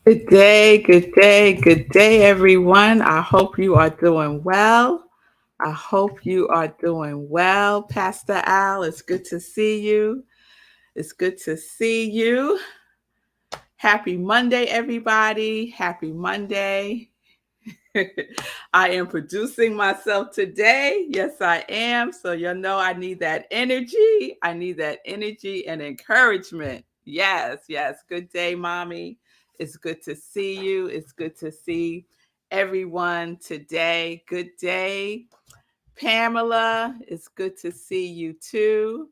Good day, everyone. I hope you are doing well. I hope you are doing well. Pastor Al, it's good to see you. It's good to see you. Happy Monday, everybody. Happy Monday. I am producing myself today. Yes, I am. So, I need that energy. I need that energy and encouragement. Yes. Good day, mommy. It's good to see you. It's good to see everyone today. Good day, Pamela. It's good to see you too.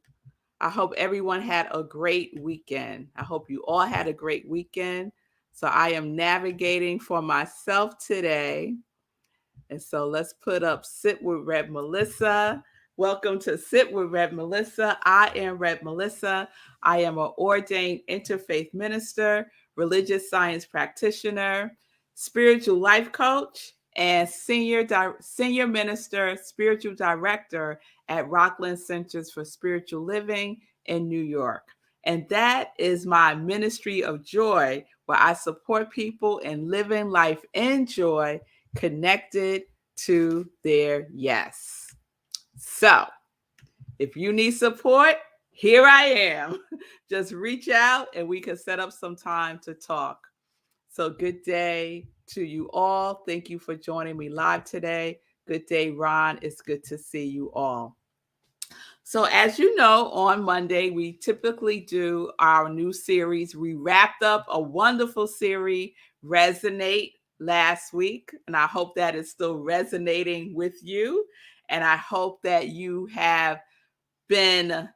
I hope everyone had a great weekend. I hope you all had a great weekend. So, I am navigating for myself today, and so let's put up Sit with Rev Melissa. Welcome to Sit with Rev Melissa. I am Rev Melissa. I am an ordained interfaith minister, religious science practitioner, spiritual life coach, and senior minister, spiritual director at Rockland Centers for Spiritual Living in New York. And that is my ministry of joy, where I support people in living life in joy, connected to their yes. So, if you need support, here I am. Just reach out and we can set up some time to talk. So, good day to you all. Thank you for joining me live today. Good day, Ron. It's good to see you all. So, as you know, on Monday, we typically do our new series. We wrapped up a wonderful series, Resonate, last week. And I hope that is still resonating with you. And I hope that you have been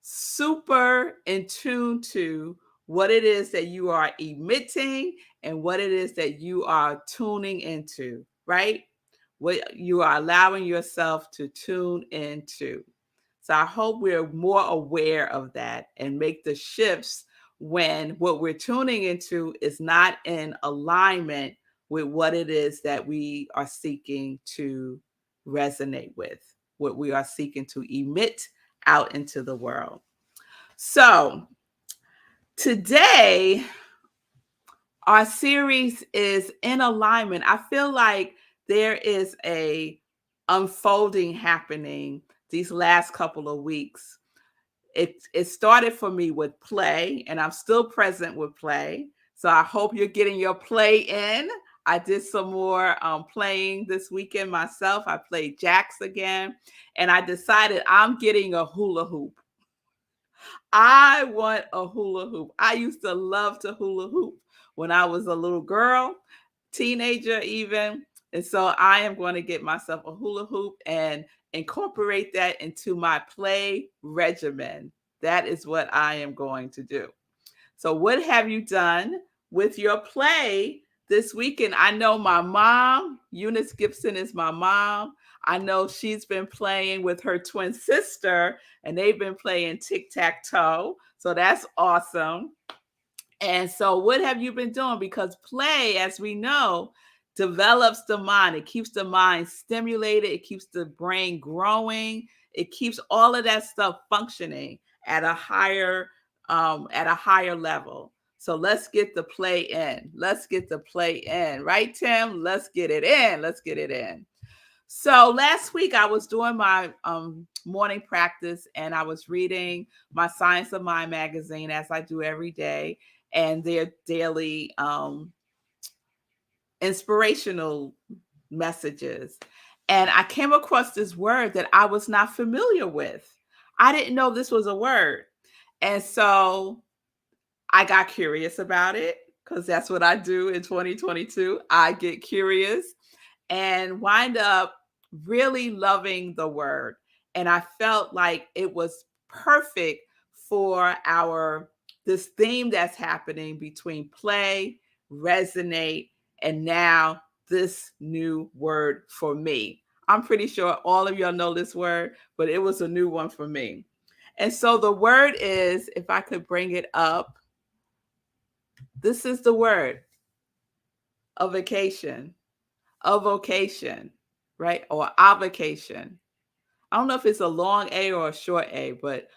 super in tune to what it is that you are emitting and what it is that you are tuning into, right? What you are allowing yourself to tune into. So I hope we're more aware of that and make the shifts when what we're tuning into is not in alignment with what it is that we are seeking to resonate with, what we are seeking to emit out into the world. So today, our series is in alignment. I feel like there is a unfolding happening these last couple of weeks. It started for me with play, and I'm still present with play. So I hope you're getting your play in. I did some more playing this weekend myself. I played jacks again, and I decided I'm getting a hula hoop. I want a hula hoop. I used to love to hula hoop when I was a little girl, teenager even. And so I am going to get myself a hula hoop and incorporate that into my play regimen. That is what I am going to do. So, what have you done with your play this weekend? I know my mom, Eunice Gibson, is my mom. I know she's been playing with her twin sister, and they've been playing tic tac toe. So, that's awesome. And so, what have you been doing? Because play, as we know, develops the mind. It keeps the mind stimulated. It keeps the brain growing. It keeps all of that stuff functioning at a higher level. So let's get the play in. Let's get the play in, right, Tim? Let's get it in. Let's get it in. So last week I was doing my morning practice, and I was reading my Science of Mind magazine, as I do every day, and their daily inspirational messages. And I came across this word that I was not familiar with. I didn't know this was a word. And so I got curious about it, because that's what I do in 2022. I get curious and wind up really loving the word. And I felt like it was perfect for our this theme that's happening between play, resonate, and now this new word for me. I'm pretty sure all of y'all know this word, but it was a new one for me. And so the word is, if I could bring it up, this is the word: a vacation, a vocation, right? Or a vacation. I don't know if it's a long A or a short A, but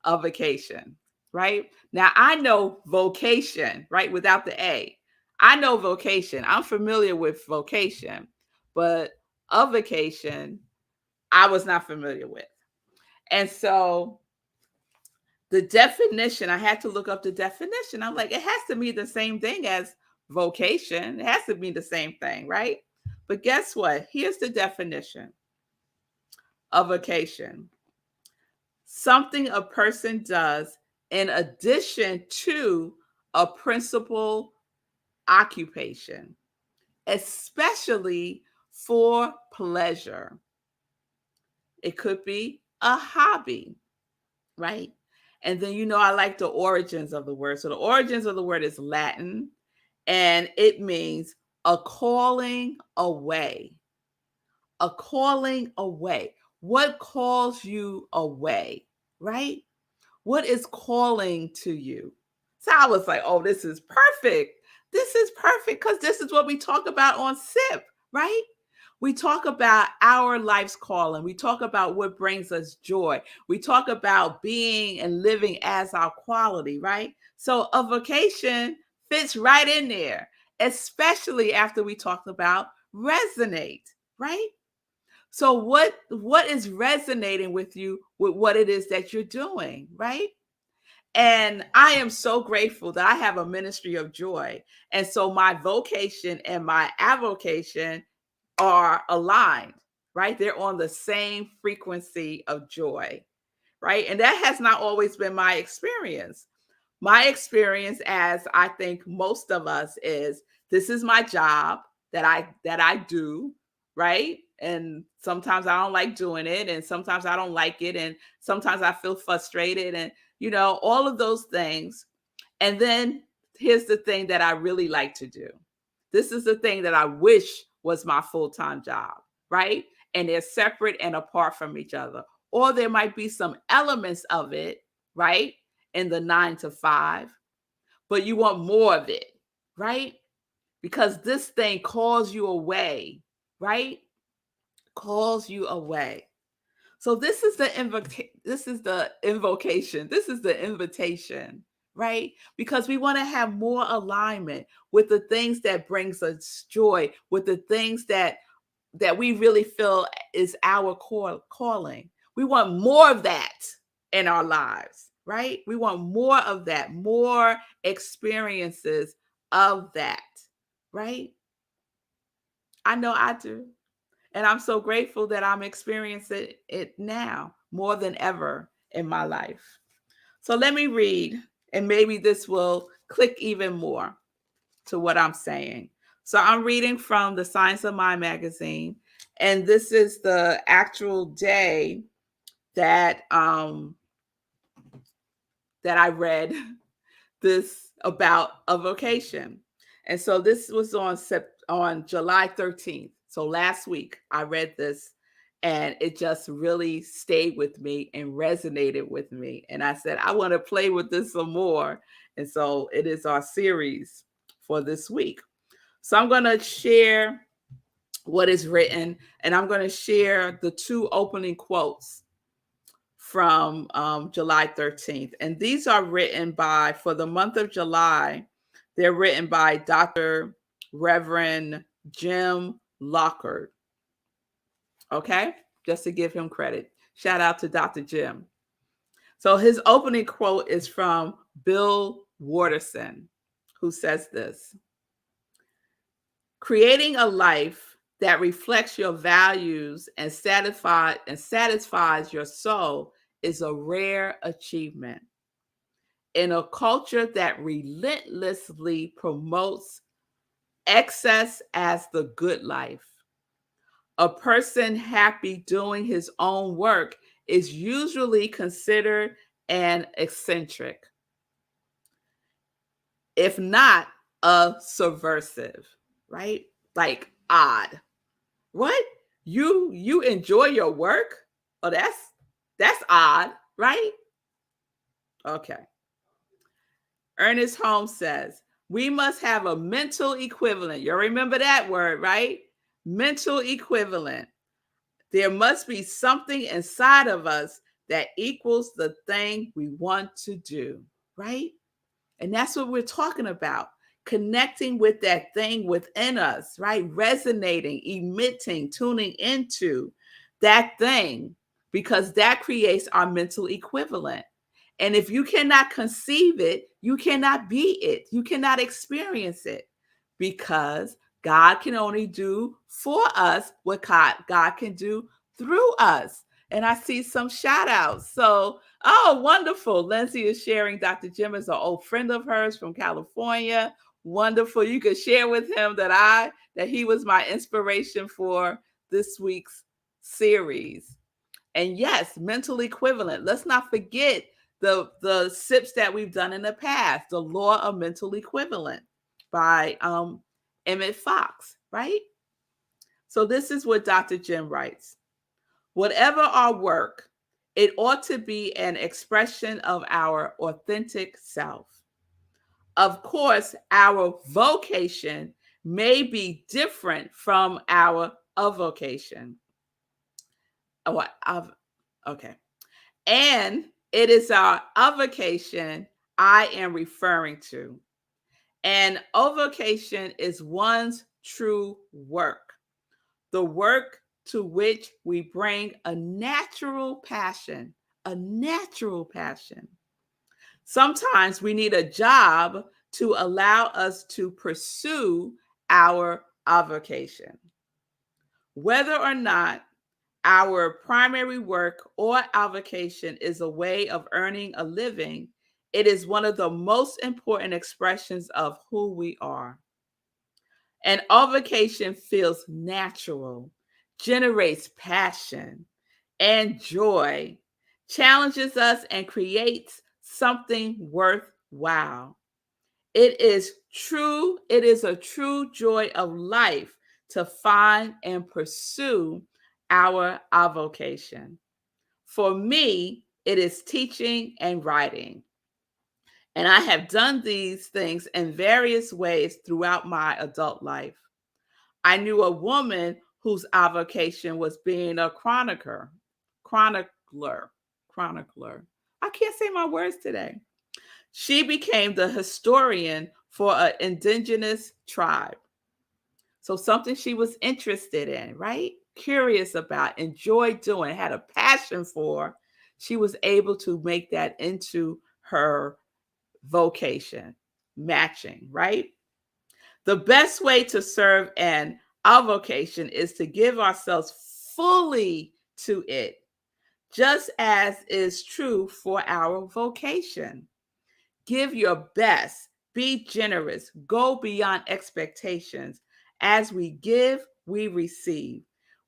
a vacation, right? Now I know vocation, right? Without the A. I know vocation. I'm familiar with vocation, but a vacation I was not familiar with. And so the definition, I had to look up the definition. I'm like, it has to be the same thing as vocation. It has to be the same thing, right? But guess what? Here's the definition of vocation: something a person does in addition to a principal occupation, especially for pleasure. It could be a hobby, right? And then, I like the origins of the word. So the origins of the word is Latin, and it means a calling away. A calling away. What calls you away, right? What is calling to you? So I was like, oh, this is perfect. This is perfect because this is what we talk about on SIP, right? We talk about our life's calling. We talk about what brings us joy. We talk about being and living as our quality, right? So a vocation fits right in there, especially after we talked about resonate, right? So what is resonating with you with what it is that you're doing, right? And I am so grateful that I have a ministry of joy. And so my vocation and my avocation are aligned, right? They're on the same frequency of joy, right? And that has not always been my experience. My experience, as I think most of us, is this is my job that I do, right? And sometimes I don't like doing it, and sometimes I don't like it, and sometimes I feel frustrated, and all of those things. And then here's the thing that I really like to do. This is the thing that I wish was my full-time job, right? And they're separate and apart from each other. Or there might be some elements of it, right? In the 9 to 5, but you want more of it, right? Because this thing calls you away, right? Calls you away. So this is the invocation. This is the invitation, right? Because we want to have more alignment with the things that brings us joy, with the things that we really feel is our core calling. We want more of that in our lives, right? We want more of that, more experiences of that, right? I know I do. And I'm so grateful that I'm experiencing it now more than ever in my life. So let me read, and maybe this will click even more to what I'm saying. So I'm reading from the Science of Mind magazine, and this is the actual day that that I read this about a vocation. And so this was on July 13th. So last week I read this, and it just really stayed with me and resonated with me. And I said, I want to play with this some more. And so it is our series for this week. So I'm going to share what is written, and I'm going to share the 2 opening quotes from July 13th. And these are written for the month of July, they're written by Dr. Reverend Jim Lockhart. Okay? Just to give him credit. Shout out to Dr. Jim. So his opening quote is from Bill Watterson, who says this: creating a life that reflects your values and satisfies your soul is a rare achievement. In a culture that relentlessly promotes excess as the good life, a person happy doing his own work is usually considered an eccentric, if not a subversive, right? Like odd. What? You enjoy your work? Oh, that's odd, right? Okay. Ernest Holmes says, we must have a mental equivalent. You remember that word, right? Mental equivalent. There must be something inside of us that equals the thing we want to do, right? And that's what we're talking about. connecting with that thing within us, right? Resonating, emitting, tuning into that thing, because that creates our mental equivalent. And if you cannot conceive it, you cannot be it. You cannot experience it, because God can only do for us what God can do through us. And I see some shout outs. So, oh, wonderful. Lindsay is sharing Dr. Jim is an old friend of hers from California. Wonderful. You could share with him that he was my inspiration for this week's series. And yes, mental equivalent. Let's not forget the sips that we've done in the past. The Law of Mental Equivalent by Emmett Fox, right? So this is what Dr. Jim writes. Whatever our work, it ought to be an expression of our authentic self. Of course, our vocation may be different from our avocation. What? Okay. And it is our avocation I am referring to. And avocation is one's true work, the work to which we bring a natural passion, a natural passion. Sometimes we need a job to allow us to pursue our avocation. Whether or not our primary work or avocation is a way of earning a living, it is one of the most important expressions of who we are. An avocation feels natural, generates passion and joy, challenges us, and creates something worthwhile. It is a true joy of life to find and pursue our avocation. For me, it is teaching and writing. And I have done these things in various ways throughout my adult life. I knew a woman whose avocation was being a chronicler. I can't say my words today. She became the historian for an indigenous tribe. So something she was interested in, right? Curious about, enjoyed doing, had a passion for. She was able to make that into her vocation, matching, right? The best way to serve an avocation is to give ourselves fully to it, just as is true for our vocation. Give your best, be generous, go beyond expectations. As we give, we receive.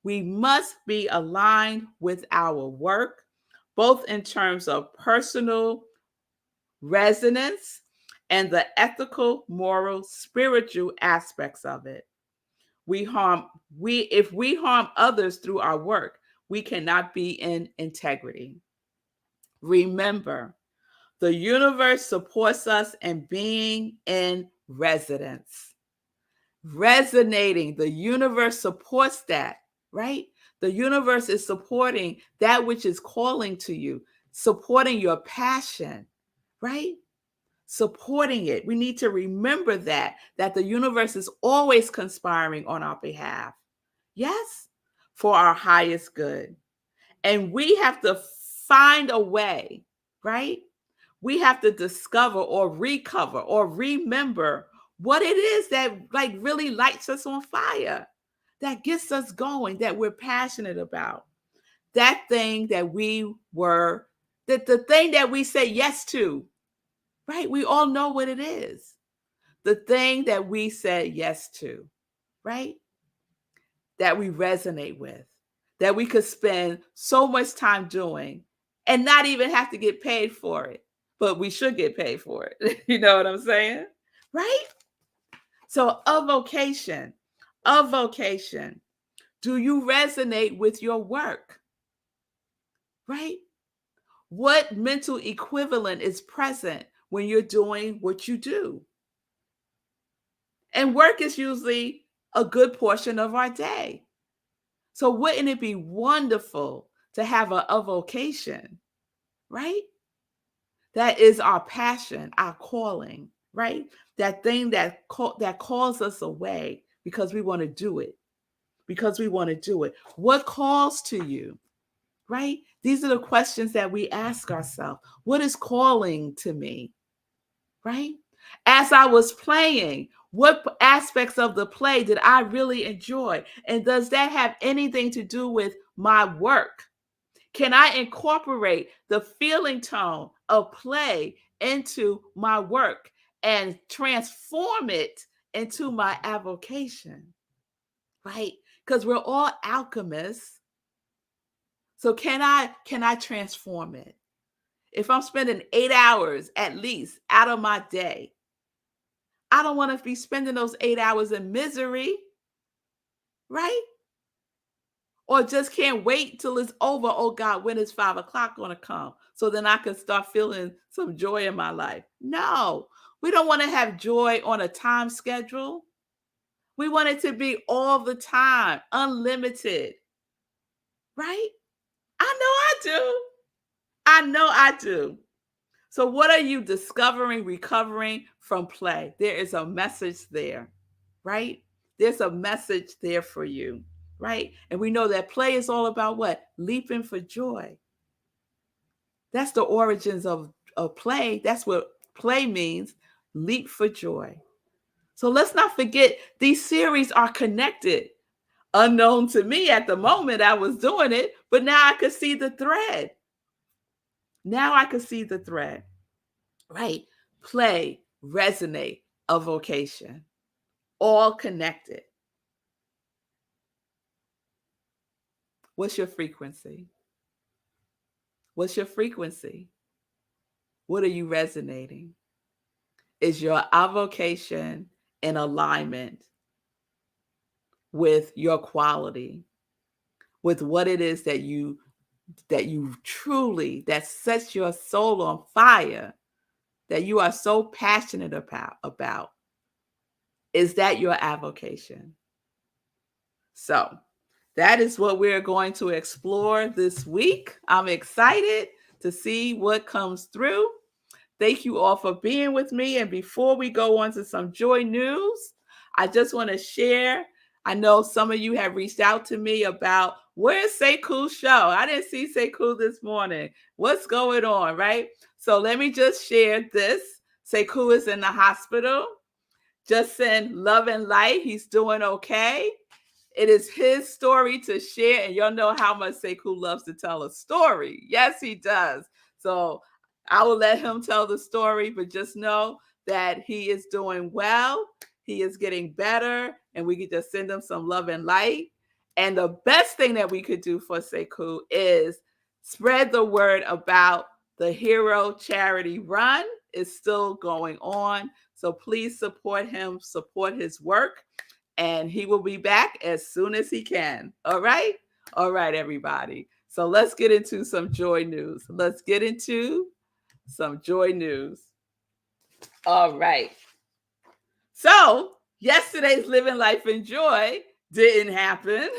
We must be aligned with our work, both in terms of personal resonance and the ethical, moral, spiritual aspects of it. If we harm others through our work, we cannot be in integrity. Remember, the universe supports us in being in residence. Resonating, the universe supports that, right? The universe is supporting that which is calling to you, supporting your passion, right? Supporting it. We need to remember that the universe is always conspiring on our behalf. Yes, for our highest good. And we have to find a way, right? We have to discover or recover or remember what it is that like really lights us on fire, that gets us going, that we're passionate about. That thing that the thing that we say yes to, right? We all know what it is. The thing that we say yes to, right? That we resonate with, that we could spend so much time doing and not even have to get paid for it, but we should get paid for it. You know what I'm saying? Right? So, a vocation. Do you resonate with your work? Right? What mental equivalent is present when you're doing what you do? And work is usually a good portion of our day. So wouldn't it be wonderful to have a vocation, right? That is our passion, our calling. right? That thing that calls us away because we want to do it, because we want to do it. What calls to you, right? These are the questions that we ask ourselves. What is calling to me, right? As I was playing, what aspects of the play did I really enjoy? And does that have anything to do with my work? Can I incorporate the feeling tone of play into my work and transform it into my avocation? Right? Because we're all alchemists. So can I transform it? If I'm spending 8 hours at least out of my day, I don't want to be spending those 8 hours in misery, right? Or just can't wait till it's over. Oh God, when is 5 o'clock going to come? So then I can start feeling some joy in my life. No, we don't want to have joy on a time schedule. We want it to be all the time, unlimited, right? I know I do. I know I do. So, what are you discovering, recovering from play? There is a message there, right? There's a message there for you, right? And we know that play is all about what? Leaping for joy. That's the origins of play. That's what play means, leap for joy. So, let's not forget these series are connected. Unknown to me at the moment, I was doing it, but now I could see the thread. Now I could see the thread. Right? Play, resonate, a vocation, all connected. What's your frequency? What's your frequency? What are you resonating? Is your avocation in alignment with your quality, with what it is that you truly, that sets your soul on fire, that you are so passionate about? Is that your avocation? So that is what we're going to explore this week. I'm excited to see what comes through. Thank you all for being with me. And before we go on to some joy news, I just want to share. I know some of you have reached out to me about where's Sekou's show? I didn't see Sekou this morning. What's going on, right? So let me just share this. Sekou is in the hospital. Just send love and light. He's doing okay. It is his story to share, and y'all know how much Sekou loves to tell a story. Yes, he does. So I will let him tell the story, but just know that he is doing well. He is getting better, and we could just send him some love and light. And the best thing that we could do for Sekou is spread the word about the Hero Charity Run. Is still going on. So please support him, support his work, and he will be back as soon as he can. All right? All right, everybody. So let's get into some joy news. Let's get into some joy news. All right. So yesterday's Living Life in Joy didn't happen.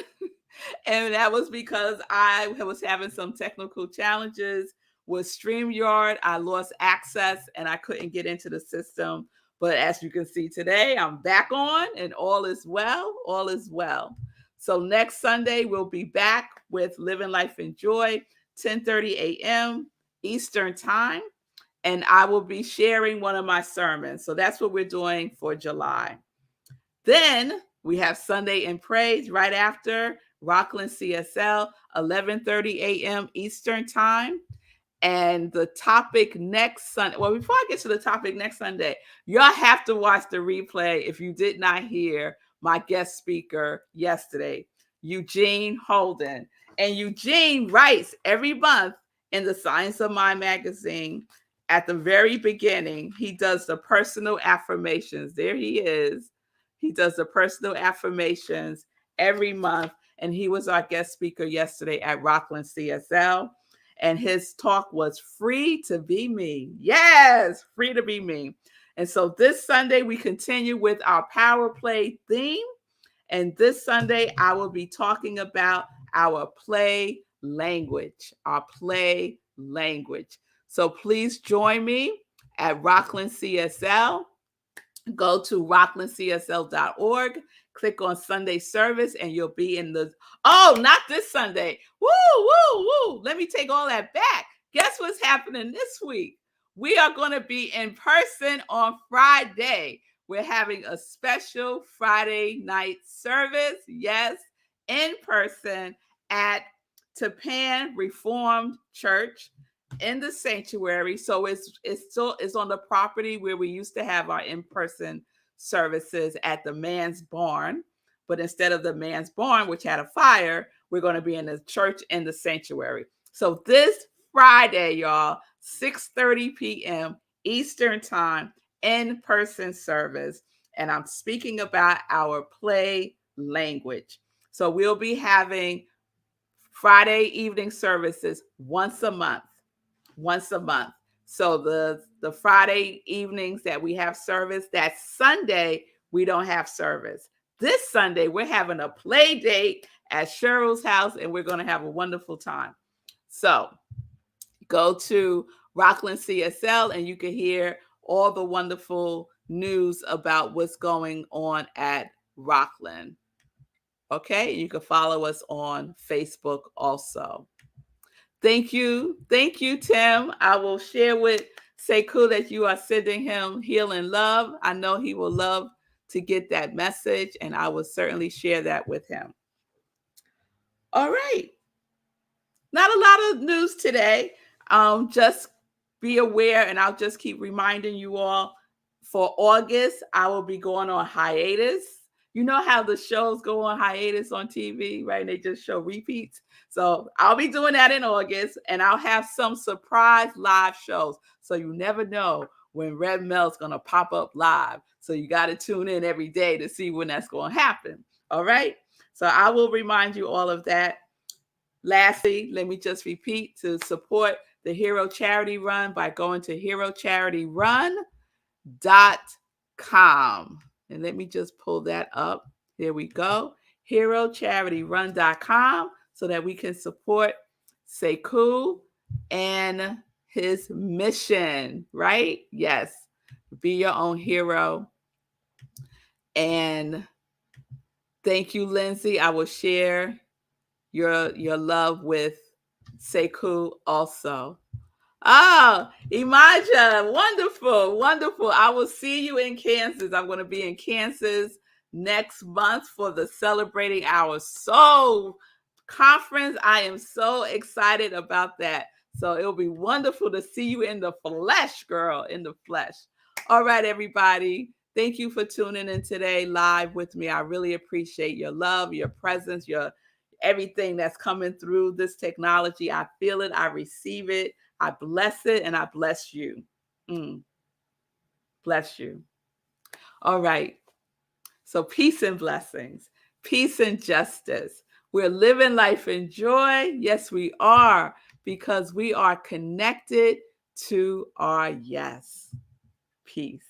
And that was because I was having some technical challenges with StreamYard. I lost access and I couldn't get into the system. But as you can see today, I'm back on and all is well. All is well. So next Sunday, we'll be back with Living Life in Joy, 10:30 a.m. Eastern Time. And I will be sharing one of my sermons. So that's what we're doing for July. Then we have Sunday in Praise right after Rockland CSL, 11:30 a.m. Eastern Time. And the topic next Sunday, well, before I get to the topic next Sunday, y'all have to watch the replay if you did not hear my guest speaker yesterday, Eugene Holden. And Eugene writes every month in the Science of Mind magazine. At the very beginning, he does the personal affirmations. There he is. He does the personal affirmations every month. And he was our guest speaker yesterday at Rockland CSL. And his talk was free to be me. Yes, free to be me. And so this Sunday, we continue with our Power Play theme. And this Sunday, I will be talking about our play language, our play language. So please join me at Rockland CSL, Go to rocklandcsl.org, click on Sunday service, and you'll be in the, oh, not this Sunday. Woo, woo, woo. Let me take all that back. Guess what's happening this week? We are going to be in person on Friday. We're having a special Friday night service. Yes, in person at Tapan Reformed Church in the sanctuary. So it's on the property where we used to have our in-person services at the man's barn. But instead of the man's barn, which had a fire, we're going to be in the church in the sanctuary. So this Friday, y'all, 6:30 p.m. Eastern Time, in-person service. And I'm speaking about our play language. So we'll be having Friday evening services once a month. So the Friday evenings that we have service, that Sunday we don't have service. This Sunday we're having a play date at Cheryl's house, and we're going to have a wonderful time. So go to Rockland CSL and you can hear all the wonderful news about what's going on at Rockland. Okay, you can follow us on Facebook also. Thank you, Tim. I will share with Sekou that you are sending him healing love. I know he will love to get that message, and I will certainly share that with him. All right. Not a lot of news today. Just be aware, and I'll just keep reminding you all, for August, I will be going on hiatus. You know how the shows go on hiatus on TV, right? And they just show repeats. So I'll be doing that in August, and I'll have some surprise live shows. So you never know when Red Mel's going to pop up live. So you got to tune in every day to see when that's going to happen. All right? So I will remind you all of that. Lastly, let me just repeat, to support the Hero Charity Run by going to herocharityrun.com. And let me just pull that up. There we go. herocharityrun.com, so that we can support Sekou and his mission, right? Yes. Be your own hero. And thank you, Lindsay. I will share your love with Sekou also. Oh, Imaja, wonderful. I will see you in Kansas. I'm going to be in Kansas next month for the Celebrating Our Soul conference. I am so excited about that. So it'll be wonderful to see you in the flesh, girl, in the flesh. All right, everybody. Thank you for tuning in today live with me. I really appreciate your love, your presence, your everything that's coming through this technology. I feel it. I receive it. I bless it, and I bless you. Bless you. All right. So peace and blessings, peace and justice. We're living life in joy. Yes, we are, because we are connected to our yes. Peace.